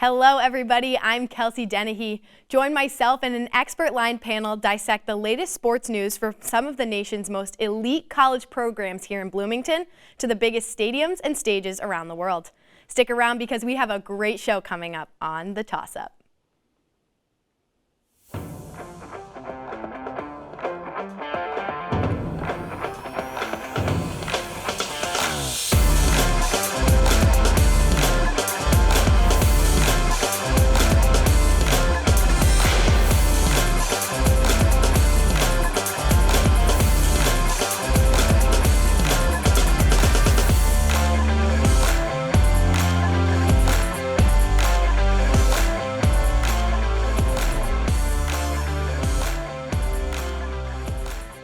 Hello, everybody. I'm Kelsey Dennehy. Join myself and an expert-line panel dissect the latest sports news for some of the nation's most elite college programs here in Bloomington to the biggest stadiums and stages around the world. Stick around because we have a great show coming up on the Toss Up.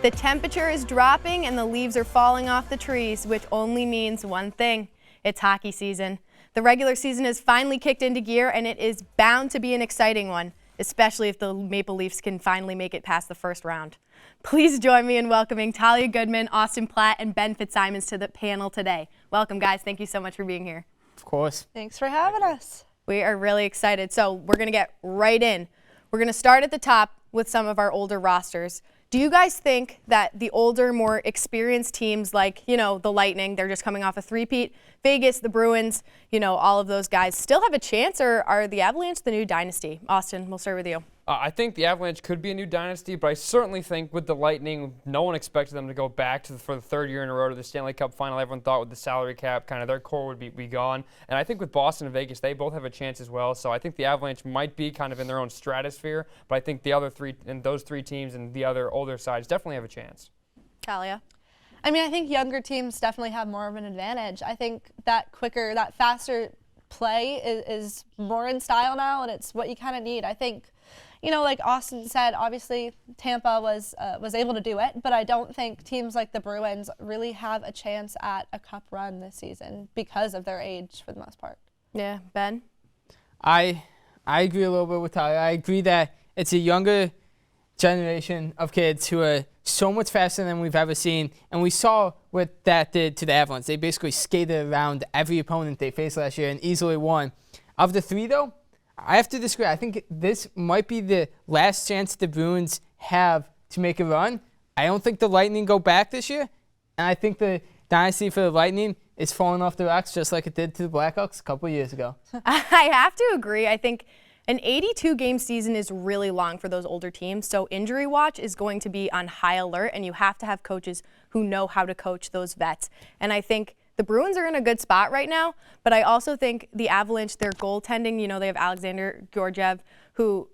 The temperature is dropping and the leaves are falling off the trees, which only means one thing. It's hockey season. The regular season has finally kicked into gear and it is bound to be an exciting one, especially if the Maple Leafs can finally make it past the first round. Please join me in welcoming Talia Goodman, Austin Platt, and Ben Fitzsimons to the panel today. Welcome, guys. Thank you so much for being here. Of course. Thanks for having us. We are really excited. So we're going to get right in. We're going to start at the top with some of our older rosters. Do you guys think that the older, more experienced teams like, the Lightning, they're just coming off a three-peat, Vegas, the Bruins, all of those guys still have a chance, or are the Avalanche the new dynasty? Austin, we'll start with you. I think the Avalanche could be a new dynasty, but I certainly think with the Lightning, no one expected them to go back for the third year in a row to the Stanley Cup final. Everyone thought with the salary cap, kind of their core would be gone. And I think with Boston and Vegas, they both have a chance as well. So I think the Avalanche might be kind of in their own stratosphere, but I think the other three, and those three teams and the other older sides definitely have a chance. Talia? I mean, I think younger teams definitely have more of an advantage. I think that faster play is more in style now, and it's what you kind of need. I think, like Austin said, obviously Tampa was able to do it, but I don't think teams like the Bruins really have a chance at a cup run this season because of their age for the most part. Yeah, Ben? I agree a little bit with Talia. I agree that it's a younger generation of kids who are so much faster than we've ever seen, and we saw what that did to the Avalanche. They basically skated around every opponent they faced last year and easily won. Of the three, though, I have to disagree. I think this might be the last chance the Bruins have to make a run. I don't think the Lightning go back this year, and I think the dynasty for the Lightning is falling off the rocks just like it did to the Blackhawks a couple of years ago. I have to agree. I think an 82-game season is really long for those older teams, so injury watch is going to be on high alert, and you have to have coaches who know how to coach those vets. And I think the Bruins are in a good spot right now, but I also think the Avalanche, their goaltending, they have Alexander Georgiev, who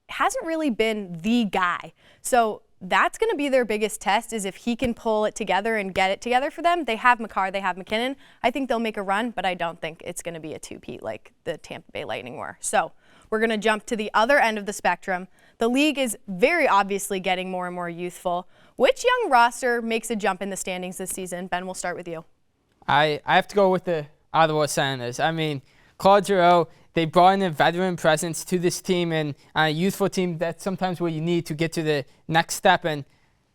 hasn't really been the guy. So that's going to be their biggest test, is if he can pull it together and get it together for them. They have Makar, they have McKinnon. I think they'll make a run, but I don't think it's going to be a two-peat like the Tampa Bay Lightning were. So we're going to jump to the other end of the spectrum. The league is very obviously getting more and more youthful. Which young roster makes a jump in the standings this season? Ben, we'll start with you. I have to go with the Ottawa Senators. I mean, Claude Giroux, they brought in a veteran presence to this team, and a youthful team, that's sometimes what you need to get to the next step. And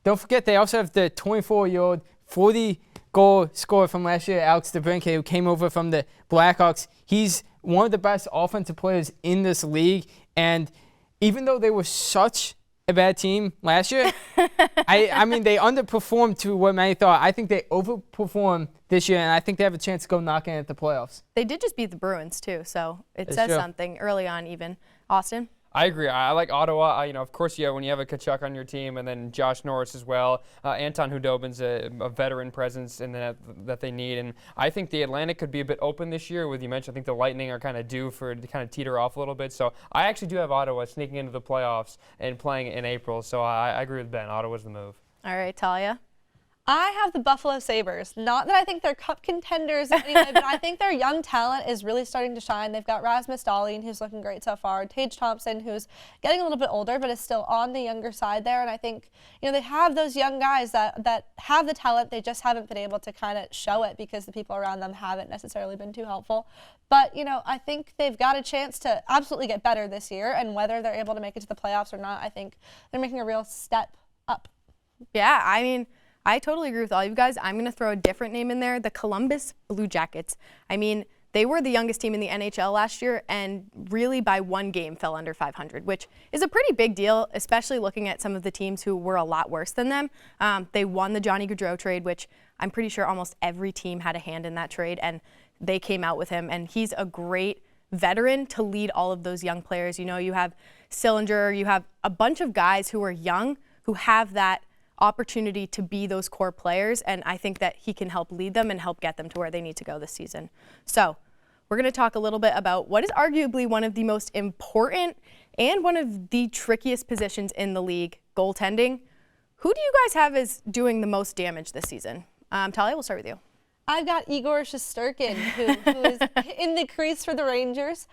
don't forget, they also have the 24-year-old, 40-goal scorer from last year, Alex DeBrincat, who came over from the Blackhawks. He's one of the best offensive players in this league, and even though they were such a bad team last year, I mean, they underperformed to what many thought. I think they overperformed this year, and I think they have a chance to go knocking at the playoffs. They did just beat the Bruins, too, so it says something early on even. Austin? I agree. I like Ottawa. Of course, when you have a Tkachuk on your team, and then Josh Norris as well. Anton Hudobin's a veteran presence in that they need. And I think the Atlantic could be a bit open this year. With you mentioned, I think the Lightning are kind of due to kind of teeter off a little bit. So I actually do have Ottawa sneaking into the playoffs and playing in April. So I agree with Ben. Ottawa's the move. All right, Talia? I have the Buffalo Sabers. Not that I think they're cup contenders anyway, but I think their young talent is really starting to shine. They've got Rasmus Dahlin, who's looking great so far, Tage Thompson, who's getting a little bit older, but is still on the younger side there. And I think, they have those young guys that have the talent. They just haven't been able to kind of show it because the people around them haven't necessarily been too helpful. But, I think they've got a chance to absolutely get better this year. And whether they're able to make it to the playoffs or not, I think they're making a real step up. Yeah, I mean, I totally agree with all you guys. I'm going to throw a different name in there, the Columbus Blue Jackets. I mean, they were the youngest team in the NHL last year and really by 1 game fell under 500, which is a pretty big deal, especially looking at some of the teams who were a lot worse than them. They won the Johnny Gaudreau trade, which I'm pretty sure almost every team had a hand in that trade, and they came out with him. And he's a great veteran to lead all of those young players. You know, you have Sillinger, you have a bunch of guys who are young who have that opportunity to be those core players, and I think that he can help lead them and help get them to where they need to go this season. So we're going to talk a little bit about what is arguably one of the most important and one of the trickiest positions in the league, goaltending. Who do you guys have as doing the most damage this season? Talia, we'll start with you. I've got Igor Shesterkin, who is in the crease for the Rangers.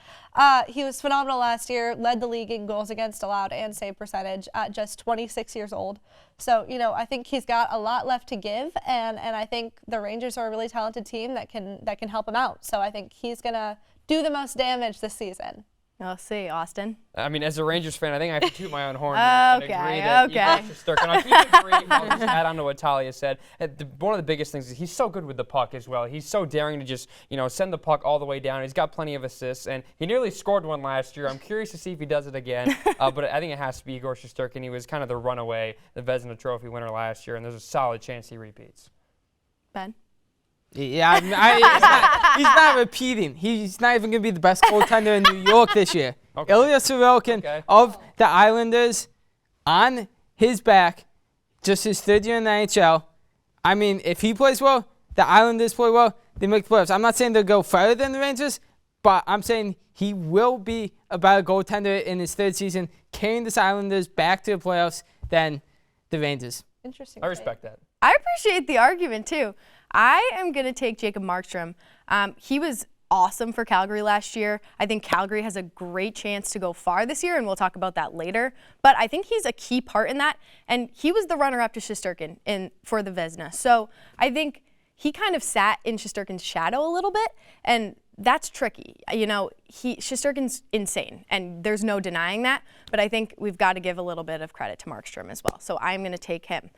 He was phenomenal last year, led the league in goals against allowed and save percentage at just 26 years old. So, you know, I think he's got a lot left to give, and I think the Rangers are a really talented team that can help him out. So I think he's going to do the most damage this season. Let's see, Austin. I mean, as a Rangers fan, I think I have to toot my own horn and agree that okay. Igor Shesterkin. I'll keep it brief. I'll just add on to what Talia said. One of the biggest things is he's so good with the puck as well. He's so daring to just, you know, send the puck all the way down. He's got plenty of assists, and he nearly scored one last year. I'm curious to see if he does it again. But I think it has to be Igor Shesterkin. He was kind of the runaway, the Vezina Trophy winner last year, and there's a solid chance he repeats. Ben? Yeah, he's not repeating. He's not even going to be the best goaltender in New York this year. Okay. Ilya Sorokin of the Islanders, on his back, just his 3rd year in the NHL. I mean, if he plays well, the Islanders play well, they make the playoffs. I'm not saying they'll go further than the Rangers, but I'm saying he will be a better goaltender in his 3rd season, carrying the Islanders back to the playoffs than the Rangers. Interesting. I respect that. I appreciate the argument, too. I am going to take Jacob Markstrom. He was awesome for Calgary last year. I think Calgary has a great chance to go far this year, and we'll talk about that later. But I think he's a key part in that, and he was the runner-up to Shesterkin for the Vezina. So I think he kind of sat in Shesterkin's shadow a little bit, and that's tricky. You know, Shesterkin's insane, and there's no denying that. But I think we've got to give a little bit of credit to Markstrom as well. So I'm going to take him.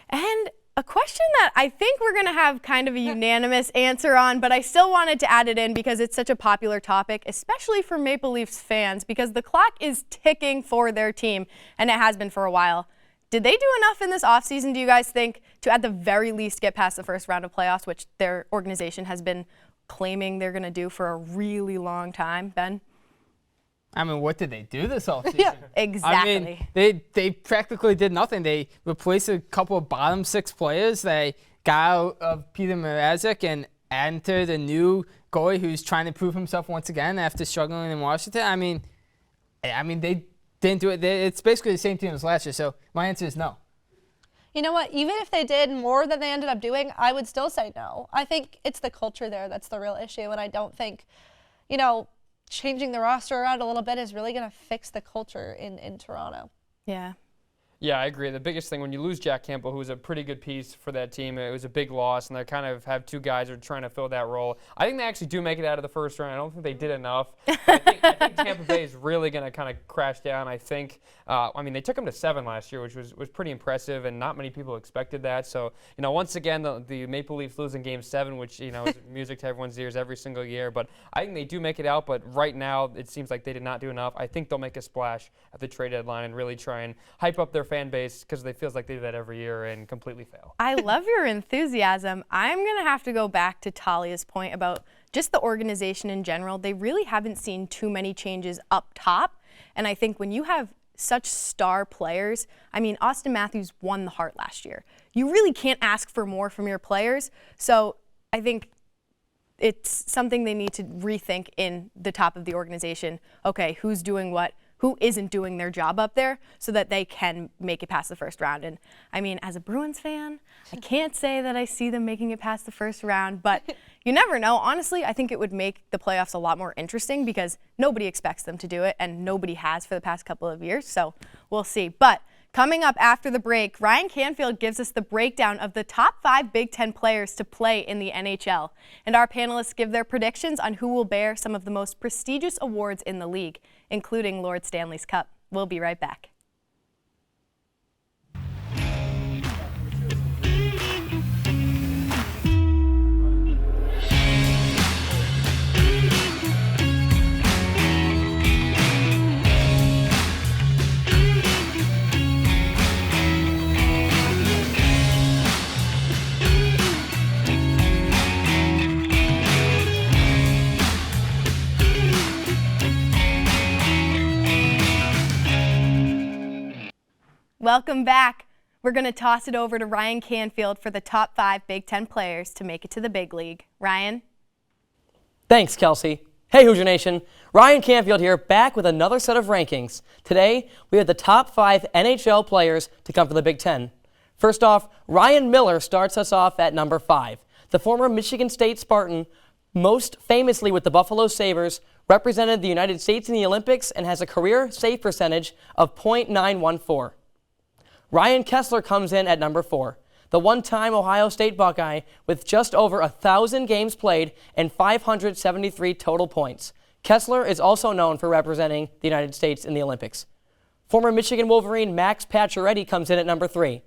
And a question that I think we're going to have kind of a unanimous answer on, but I still wanted to add it in because it's such a popular topic, especially for Maple Leafs fans, because the clock is ticking for their team, and it has been for a while. Did they do enough in this offseason, do you guys think, to at the very least get past the first round of playoffs, which their organization has been claiming they're going to do for a really long time? Ben? I mean, what did they do this offseason? Yeah, exactly. I mean, they practically did nothing. They replaced a couple of bottom 6 players. They got out of Peter Mrazek and entered a new goalie who's trying to prove himself once again after struggling in Washington. I mean, they didn't do it. It's basically the same team as last year, so my answer is no. You know what? Even if they did more than they ended up doing, I would still say no. I think it's the culture there that's the real issue, and I don't think, you know, changing the roster around a little bit is really going to fix the culture in Toronto. Yeah. Yeah, I agree. The biggest thing when you lose Jack Campbell, who was a pretty good piece for that team, it was a big loss, and they kind of have 2 guys who are trying to fill that role. I think they actually do make it out of the first round. I don't think they did enough. I think Tampa Bay is really going to kind of crash down. I think, I mean, they took them to 7 last year, which was pretty impressive, and not many people expected that. So, you know, once again, the Maple Leafs losing Game 7, which, you know, is music to everyone's ears every single year. But I think they do make it out, but right now it seems like they did not do enough. I think they'll make a splash at the trade deadline and really try and hype up their fan base, because they feels like they do that every year and completely fail. I love your enthusiasm. I'm going to have to go back to Talia's point about just the organization in general. They really haven't seen too many changes up top. And I think when you have such star players, I mean, Austin Matthews won the Hart last year. You really can't ask for more from your players. So I think it's something they need to rethink in the top of the organization. Okay, who's doing what? Who isn't doing their job up there, so that they can make it past the first round. And I mean, as a Bruins fan, I can't say that I see them making it past the first round, but you never know. Honestly, I think it would make the playoffs a lot more interesting because nobody expects them to do it, and nobody has for the past couple of years, so we'll see. But coming up after the break, Ryan Canfield gives us the breakdown of the top 5 Big Ten players to play in the NHL. And our panelists give their predictions on who will bear some of the most prestigious awards in the league, including Lord Stanley's Cup. We'll be right back. Welcome back. We're going to toss it over to Ryan Canfield for the top 5 Big Ten players to make it to the big league. Ryan? Thanks, Kelsey. Hey, Hoosier Nation. Ryan Canfield here, back with another set of rankings. Today, we have the top 5 NHL players to come from the Big Ten. First off, Ryan Miller starts us off at number 5. The former Michigan State Spartan, most famously with the Buffalo Sabers, represented the United States in the Olympics and has a career save percentage of .914. Ryan Kessler comes in at number 4. The one-time Ohio State Buckeye with just over 1,000 games played and 573 total points. Kessler is also known for representing the United States in the Olympics. Former Michigan Wolverine Max Pacioretty comes in at number 3.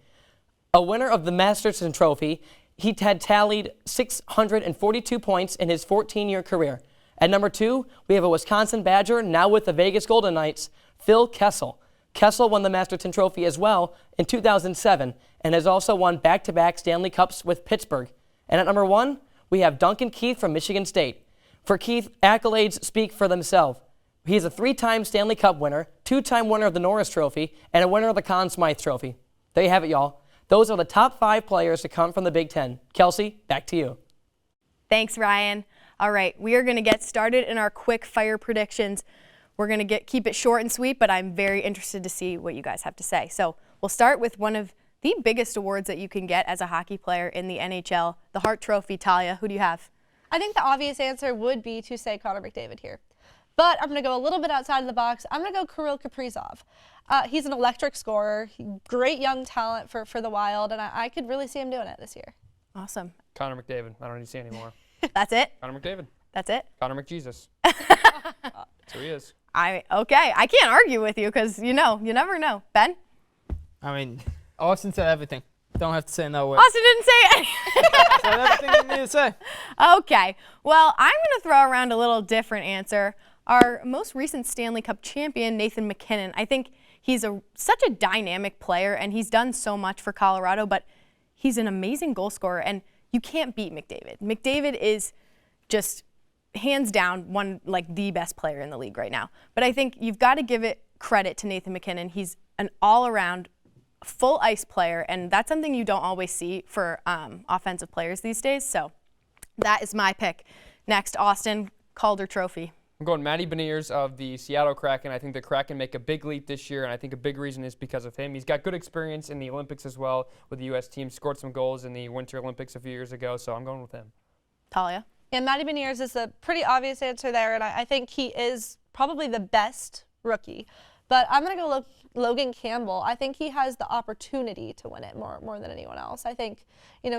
A winner of the Masterton Trophy, he had tallied 642 points in his 14-year career. At number 2, we have a Wisconsin Badger, now with the Vegas Golden Knights, Phil Kessel. Kessel won the Masterton Trophy as well in 2007 and has also won back-to-back Stanley Cups with Pittsburgh. And at number 1, we have Duncan Keith from Michigan State. For Keith, accolades speak for themselves. He is a 3-time Stanley Cup winner, 2-time winner of the Norris Trophy, and a winner of the Conn Smythe Trophy. There you have it, y'all. Those are the top 5 players to come from the Big Ten. Kelsey, back to you. Thanks, Ryan. All right, we are going to get started in our quick fire predictions. We're going to keep it short and sweet, but I'm very interested to see what you guys have to say. So we'll start with one of the biggest awards that you can get as a hockey player in the NHL, the Hart Trophy. Talia, who do you have? I think the obvious answer would be to say Connor McDavid here. But I'm going to go a little bit outside of the box. I'm going to go Kirill Kaprizov. He's an electric scorer, great young talent for the Wild, and I could really see him doing it this year. Awesome. Connor McDavid. I don't need to see any more. That's it? Connor McDavid. That's it? Connor McJesus. That's who he is. Okay, I can't argue with you because, you never know. Ben? I mean, Austin said everything. Don't have to say no word. Austin didn't say anything. Said everything you need to say. Okay, well, I'm going to throw around a little different answer. Our most recent Stanley Cup champion, Nathan MacKinnon, I think he's such a dynamic player, and he's done so much for Colorado, but he's an amazing goal scorer, and you can't beat McDavid. McDavid is just hands down the best player in the league right now. But I think you've got to give it credit to Nathan MacKinnon. He's an all-around full ice player, and that's something you don't always see for offensive players these days. So that is my pick. Next, Austin, Calder Trophy. I'm going Matty Beniers of the Seattle Kraken. I think the Kraken make a big leap this year, and I think a big reason is because of him. He's got good experience in the Olympics as well with the U.S. team. Scored some goals in the Winter Olympics a few years ago, so I'm going with him. Talia? Yeah, Matty Beniers is a pretty obvious answer there, and I think he is probably the best rookie. But I'm going to go Logan Campbell. I think he has the opportunity to win it more than anyone else. I think,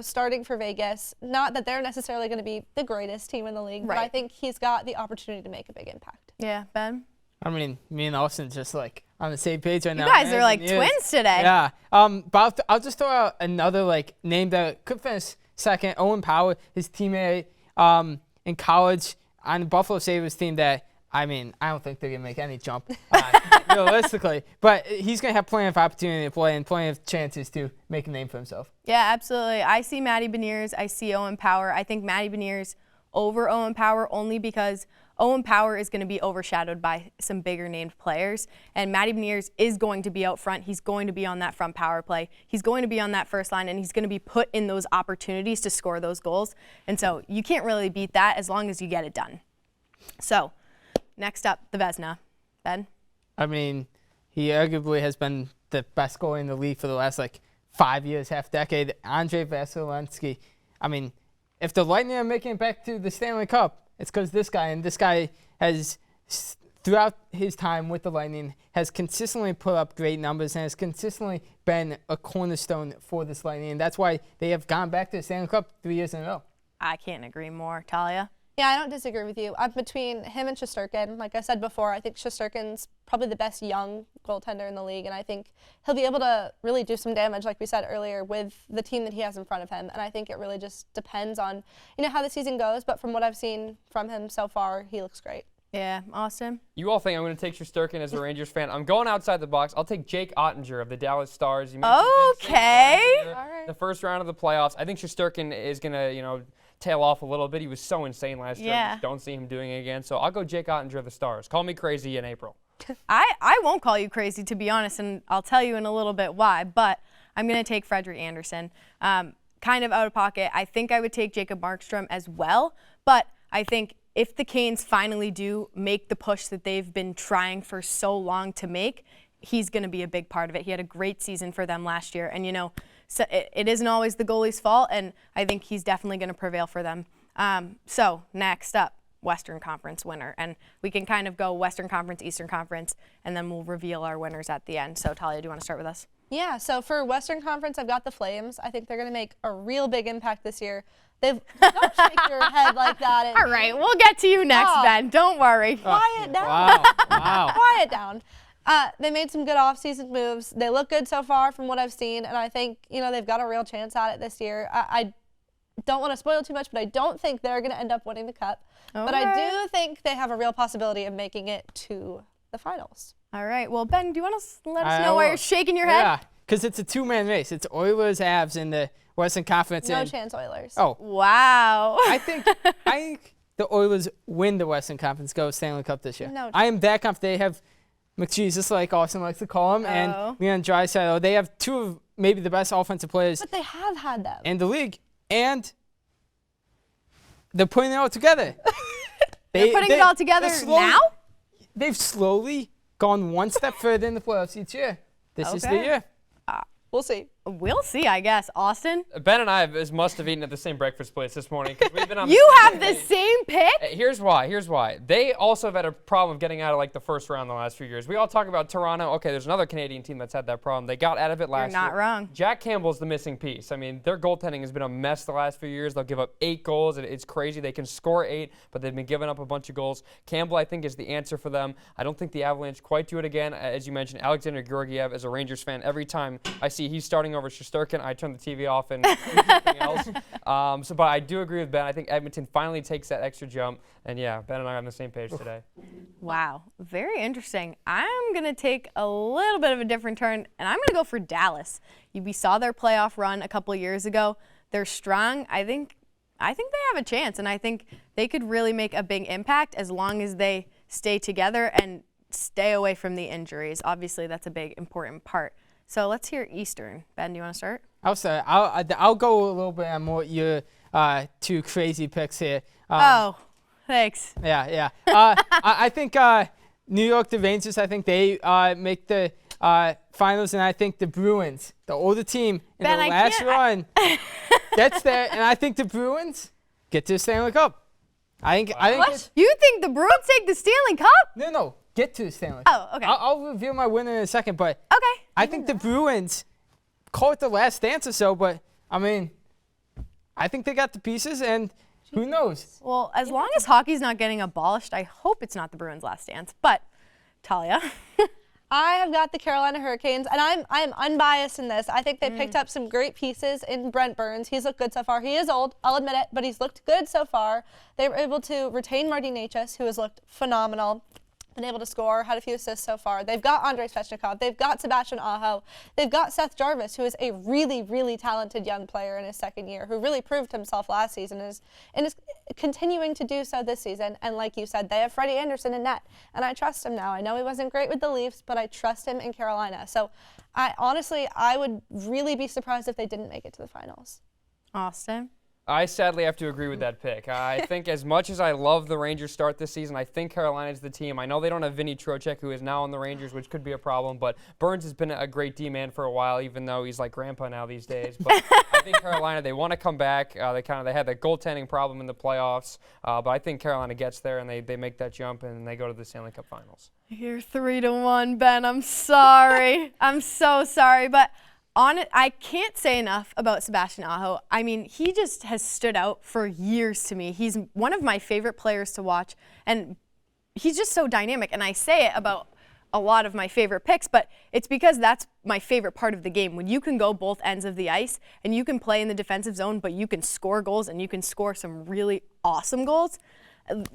starting for Vegas, not that they're necessarily going to be the greatest team in the league, but I think he's got the opportunity to make a big impact. Yeah, Ben? I mean, me and Austin just on the same page right now. You guys are like twins today. Yeah. But I'll just throw out another name that could finish second. Owen Power, his teammate in college on the Buffalo Sabres team that, I don't think they're going to make any jump realistically. But he's going to have plenty of opportunity to play and plenty of chances to make a name for himself. Yeah, absolutely. I see Matty Beniers. I see Owen Power. I think Matty Beniers over Owen Power only because Owen Power is going to be overshadowed by some bigger named players. And Matty Beniers is going to be out front. He's going to be on that front power play. He's going to be on that first line, and he's going to be put in those opportunities to score those goals. And so you can't really beat that as long as you get it done. So next up, the Vezina. Ben? He arguably has been the best goalie in the league for the last 5 years, half decade. Andrei Vasilevsky. If the Lightning are making it back to the Stanley Cup, it's because this guy has, throughout his time with the Lightning, has consistently put up great numbers and has consistently been a cornerstone for this Lightning. And that's why they have gone back to the Stanley Cup 3 years in a row. I can't agree more. Talia? Yeah, I don't disagree with you. I'm between him and Shesterkin. Like I said before, I think Shesterkin's probably the best young goaltender in the league, and I think he'll be able to really do some damage, like we said earlier, with the team that he has in front of him. And I think it really just depends on, how the season goes. But from what I've seen from him so far, he looks great. Yeah, Austin? You all think I'm going to take Shesterkin as a Rangers fan. I'm going outside the box. I'll take Jake Ottinger of the Dallas Stars. Okay. The first round of the playoffs. I think Shesterkin is going to, tail off a little bit. He was so insane last year. I just don't see him doing it again. So I'll go Jake Ottinger of the Stars. Call me crazy in April. I won't call you crazy, to be honest, and I'll tell you in a little bit why, but I'm going to take Frederik Andersen. Kind of out of pocket. I think I would take Jacob Markstrom as well, but I think if the Canes finally do make the push that they've been trying for so long to make, he's going to be a big part of it. He had a great season for them last year, and so it isn't always the goalie's fault, and I think he's definitely going to prevail for them. So next up, Western Conference winner, and we can kind of go Western Conference, Eastern Conference, and then we'll reveal our winners at the end. So Talia, do you want to start with us? Yeah, so for Western Conference, I've got the Flames. I think they're going to make a real big impact this year. Don't shake your head like that at All me. right, we'll get to you next, Ben. Don't worry. Quiet down. Wow. Quiet down. They made some good offseason moves. They look good so far from what I've seen, and I think, they've got a real chance at it this year. I don't want to spoil too much, but I don't think they're going to end up winning the Cup. Okay. But I do think they have a real possibility of making it to the finals. All right, well, Ben, do you want to let us know why you're shaking your head? Yeah, because it's a two-man race. It's Oilers, Avs in the Western Conference. No chance, Oilers. Oh, Wow. I think the Oilers win the Western Conference, go Stanley Cup this year. No I am that confident. They have McJesus, like Austin likes to call him, and Leon Draisaitl. They have two of maybe the best offensive players But they have had them. in the league, and they're putting it all together. They're putting it all together now? They've slowly gone one step further in the playoffs each year. This is the Okay. year. We'll see. We'll see, I guess. Austin? Ben and I must have eaten at the same breakfast place this morning because we've been on. You have the same pick? Here's why. They also have had a problem of getting out of the first round the last few years. We all talk about Toronto. Okay, there's another Canadian team that's had that problem. They got out of it last year. You're not wrong. Jack Campbell's the missing piece. I mean, their goaltending has been a mess the last few years. They'll give up 8 goals. It's crazy. They can score 8, but they've been giving up a bunch of goals. Campbell, I think, is the answer for them. I don't think the Avalanche quite do it again. As you mentioned, Alexander Georgiev, as a Rangers fan, every time I see he's starting over Shesterkin, I turn the TV off and do something else. But I do agree with Ben. I think Edmonton finally takes that extra jump. And yeah, Ben and I are on the same page today. Wow, very interesting. I'm going to take a little bit of a different turn, and I'm going to go for Dallas. We saw their playoff run a couple of years ago. They're strong. I think they have a chance, and I think they could really make a big impact as long as they stay together and stay away from the injuries. Obviously, that's a big, important part. So let's hear Eastern. Ben, do you want to start? I'll start. I'll go a little bit on more your 2 crazy picks here. Thanks. Yeah. I think New York, the Rangers, I think they make the finals, and I think the Bruins, the older team in Ben, the last run, gets there, and I think the Bruins get to the Stanley Cup. I think You think the Bruins take the Stanley Cup? No, get to the Stanley Cup. Oh, okay. I'll reveal my winner in a second, but Okay. I think the Bruins, call it the last dance or so, but I mean, I think they got the pieces, and who knows? Well, as long as hockey's not getting abolished, I hope it's not the Bruins' last dance. But, Talia. I have got the Carolina Hurricanes, and I am unbiased in this. I think they picked up some great pieces in Brent Burns. He's looked good so far. He is old, I'll admit it, but he's looked good so far. They were able to retain Marty Necas, who has looked phenomenal, been able to score, had a few assists so far. They've got Andrei Svechnikov. They've got Sebastian Aho. They've got Seth Jarvis, who is a really, really talented young player in his second year, who really proved himself last season and is continuing to do so this season. And like you said, they have Freddie Andersen in net, and I trust him now. I know he wasn't great with the Leafs, but I trust him in Carolina. So I would really be surprised if they didn't make it to the finals. Austin. I sadly have to agree with that pick. I think as much as I love the Rangers start this season, I think Carolina's the team. I know they don't have Vinny Trocheck, who is now on the Rangers, which could be a problem, but Burns has been a great D-man for a while, even though he's like grandpa now these days. But I think Carolina, they want to come back. They had that goaltending problem in the playoffs, but I think Carolina gets there and they make that jump and they go to the Stanley Cup Finals. You're 3-1, Ben. I'm sorry. I'm so sorry, but I can't say enough about Sebastian Aho. I mean, he just has stood out for years to me. He's one of my favorite players to watch, and he's just so dynamic. And I say it about a lot of my favorite picks, but it's because that's my favorite part of the game. When you can go both ends of the ice, and you can play in the defensive zone, but you can score goals, and you can score some really awesome goals.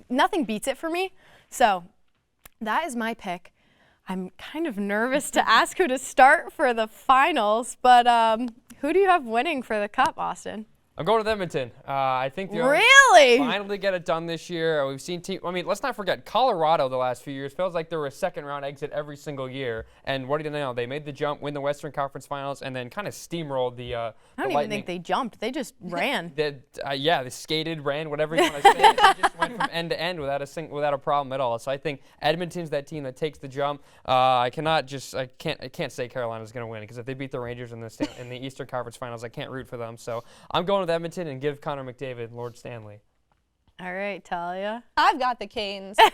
Nothing beats it for me. So that is my pick. I'm kind of nervous to ask who to start for the finals, but who do you have winning for the Cup, Austin? I'm going with Edmonton. I think the Oilers Really? finally get it done this year. We've seen let's not forget Colorado the last few years feels like they were a second-round exit every single year. And what do you know? They made the jump, win the Western Conference Finals, and then kind of steamrolled the I don't even think they jumped. They just ran. They skated, ran, whatever you want to say. They just went from end to end without a problem at all. So I think Edmonton's that team that takes the jump. I can't say Carolina's going to win because if they beat the Rangers in the Eastern Conference Finals, I can't root for them. So I'm going with Edmonton and give Connor McDavid Lord Stanley. All right, Talia. I've got the Canes. Even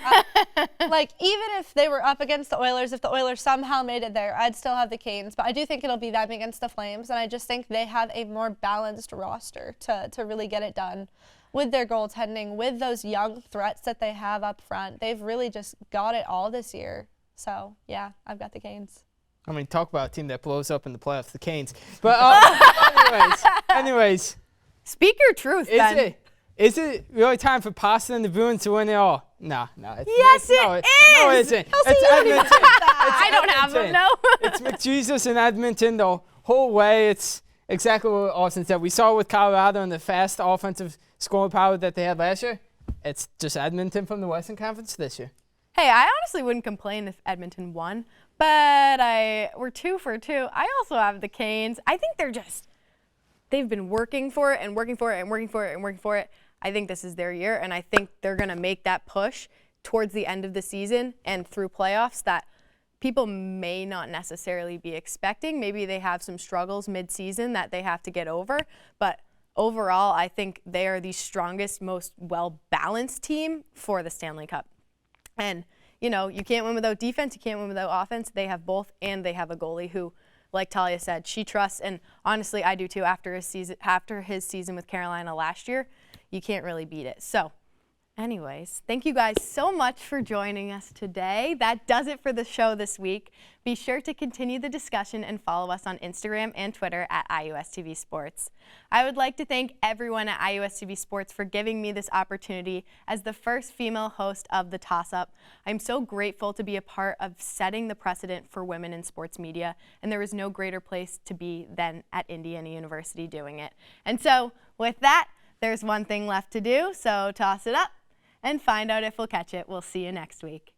if they were up against the Oilers, if the Oilers somehow made it there, I'd still have the Canes. But I do think it'll be them against the Flames, and I just think they have a more balanced roster to really get it done with their goaltending, with those young threats that they have up front. They've really just got it all this year. So, yeah, I've got the Canes. I mean, talk about a team that blows up in the playoffs, the Canes. But anyways. Speak your truth, Ben. Is it really time for Pasta and the Bruins to win it all? No. Yes, it is. No, it isn't. Kelsey, It's Edmonton. I don't have them, no. It's McJesus and Edmonton the whole way. It's exactly what Austin said. We saw it with Colorado and the fast offensive scoring power that they had last year. It's just Edmonton from the Western Conference this year. Hey, I honestly wouldn't complain if Edmonton won, but we're 2 for 2. I also have the Canes. I think they've been working for it and working for it and working for it and working for it. I think this is their year, and I think they're going to make that push towards the end of the season and through playoffs that people may not necessarily be expecting. Maybe they have some struggles mid-season that they have to get over, but overall, I think they are the strongest, most well-balanced team for the Stanley Cup. And, you can't win without defense, you can't win without offense. They have both, and they have a goalie who, like Talia said, she trusts, and honestly, I do too. After his season with Carolina last year, you can't really beat it. So, anyways, thank you guys so much for joining us today. That does it for the show this week. Be sure to continue the discussion and follow us on Instagram and Twitter at IUSTV Sports. I would like to thank everyone at IUSTV Sports for giving me this opportunity as the first female host of the Toss Up. I'm so grateful to be a part of setting the precedent for women in sports media, and there is no greater place to be than at Indiana University doing it. And so, with that, there's one thing left to do, so toss it up and find out if we'll catch it. We'll see you next week.